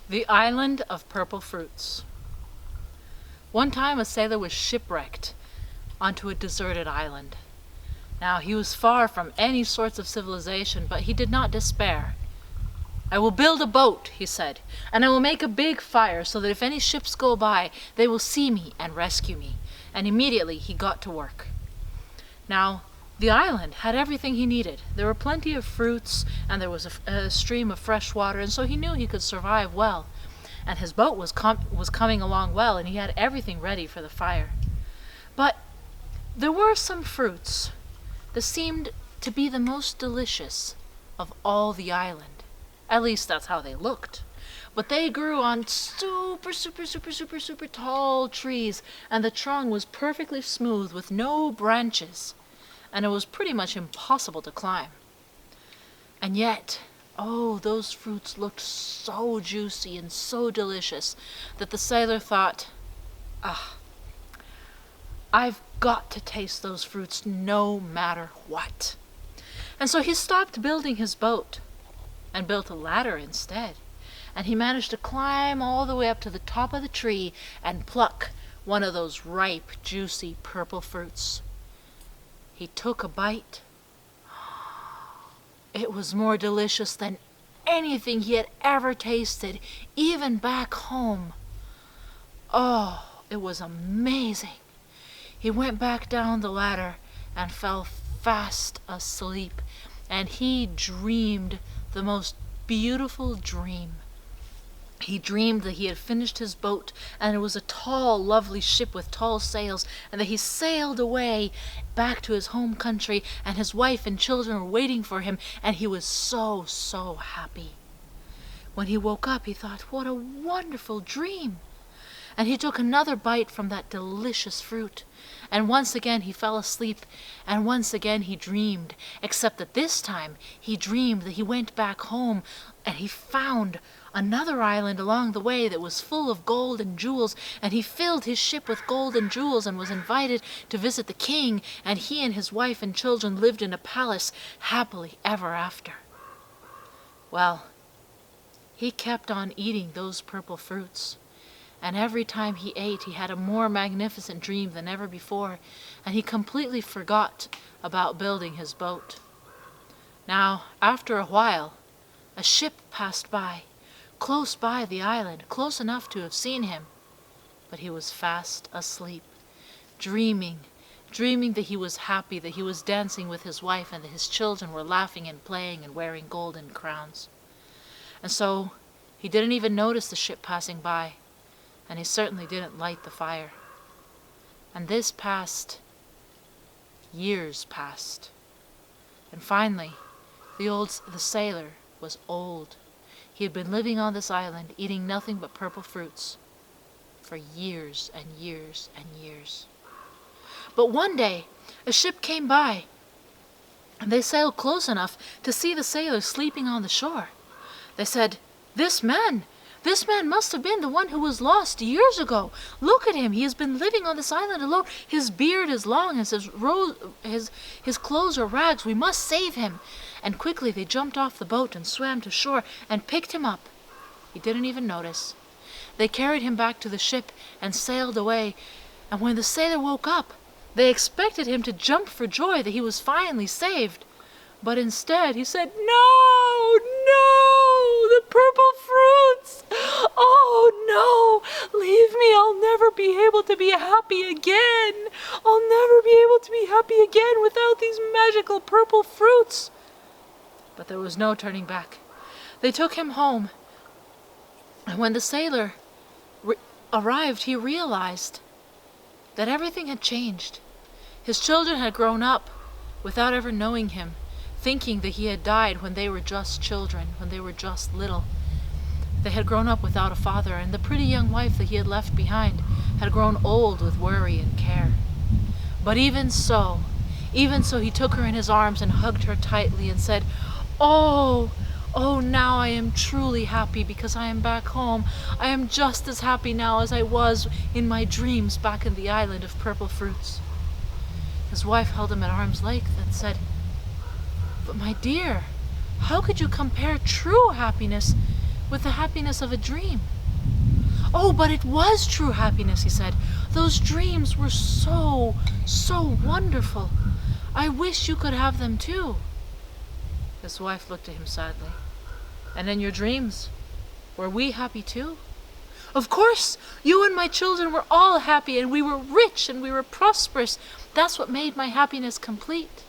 The Island of Purple Fruits. One time a sailor was shipwrecked onto a deserted island. Now he was far from any sorts of civilization, but he did not despair. "I will build a boat," he said, "and I will make a big fire so that if any ships go by, they will see me and rescue me." And immediately he got to work. Now, the island had everything he needed. There were plenty of fruits, and there was a stream of fresh water, and so he knew he could survive well. And his boat was coming along well, and he had everything ready for the fire. But there were some fruits that seemed to be the most delicious of all the island. At least that's how they looked. But they grew on super tall trees, and the trunk was perfectly smooth with no branches, and it was pretty much impossible to climb. And yet, oh, those fruits looked so juicy and so delicious that the sailor thought, I've got to taste those fruits no matter what. And so he stopped building his boat and built a ladder instead. And he managed to climb all the way up to the top of the tree and pluck one of those ripe, juicy purple fruits. He took a bite. It was more delicious than anything he had ever tasted, even back home. Oh, it was amazing. He went back down the ladder and fell fast asleep, and he dreamed the most beautiful dream. He dreamed that he had finished his boat, and it was a tall, lovely ship with tall sails, and that he sailed away back to his home country, and his wife and children were waiting for him, and he was so happy. When he woke up, he thought, what a wonderful dream! And he took another bite from that delicious fruit, and once again he fell asleep, and once again he dreamed, except that this time he dreamed that he went back home, and he found another island along the way that was full of gold and jewels, and he filled his ship with gold and jewels and was invited to visit the king, and he and his wife and children lived in a palace happily ever after. Well, he kept on eating those purple fruits, and every time he ate he had a more magnificent dream than ever before, and he completely forgot about building his boat. Now, after a while, a ship passed by, close by the island, close enough to have seen him, but he was fast asleep, dreaming that he was happy, that he was dancing with his wife, and that his children were laughing and playing and wearing golden crowns. And so he didn't even notice the ship passing by, and he certainly didn't light the fire. And this passed, years passed, and finally the sailor was old. He had been living on this island, eating nothing but purple fruits for years and years and years. But one day, a ship came by, and they sailed close enough to see the sailor sleeping on the shore. They said, This man must have been the one who was lost years ago. Look at him. He has been living on this island alone. His beard is long, and his clothes are rags. We must save him." And quickly they jumped off the boat and swam to shore and picked him up. He didn't even notice. They carried him back to the ship and sailed away. And when the sailor woke up, they expected him to jump for joy that he was finally saved. But instead he said, "No, the purple fruits! Oh no, leave me, I'll never be able to be happy again. I'll never be able to be happy again without these magical purple fruits." But there was no turning back. They took him home, and when the sailor arrived, he realized that everything had changed. His children had grown up without ever knowing him, thinking that he had died when they were just children, when they were just little. They had grown up without a father, and the pretty young wife that he had left behind had grown old with worry and care. But even so, he took her in his arms and hugged her tightly and said, Oh, now I am truly happy because I am back home. I am just as happy now as I was in my dreams back in the island of purple fruits." His wife held him at arm's length and said, "But my dear, how could you compare true happiness with the happiness of a dream. Oh, but it was true happiness, he said. Those dreams were so wonderful. I wish you could have them too. His wife looked at him sadly. And in your dreams, were we happy too? Of course, you and my children were all happy, and we were rich, and we were prosperous. That's what made my happiness complete.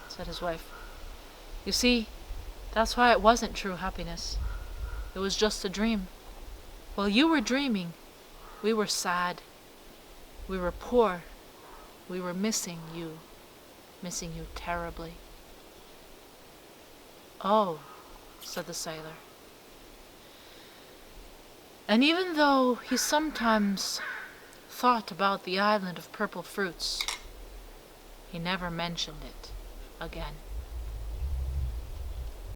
Said his wife. You see, that's why it wasn't true happiness. It was just a dream. While you were dreaming, we were sad. We were poor. We were missing you terribly. Oh, said the sailor. And even though he sometimes thought about the island of purple fruits, he never mentioned it again.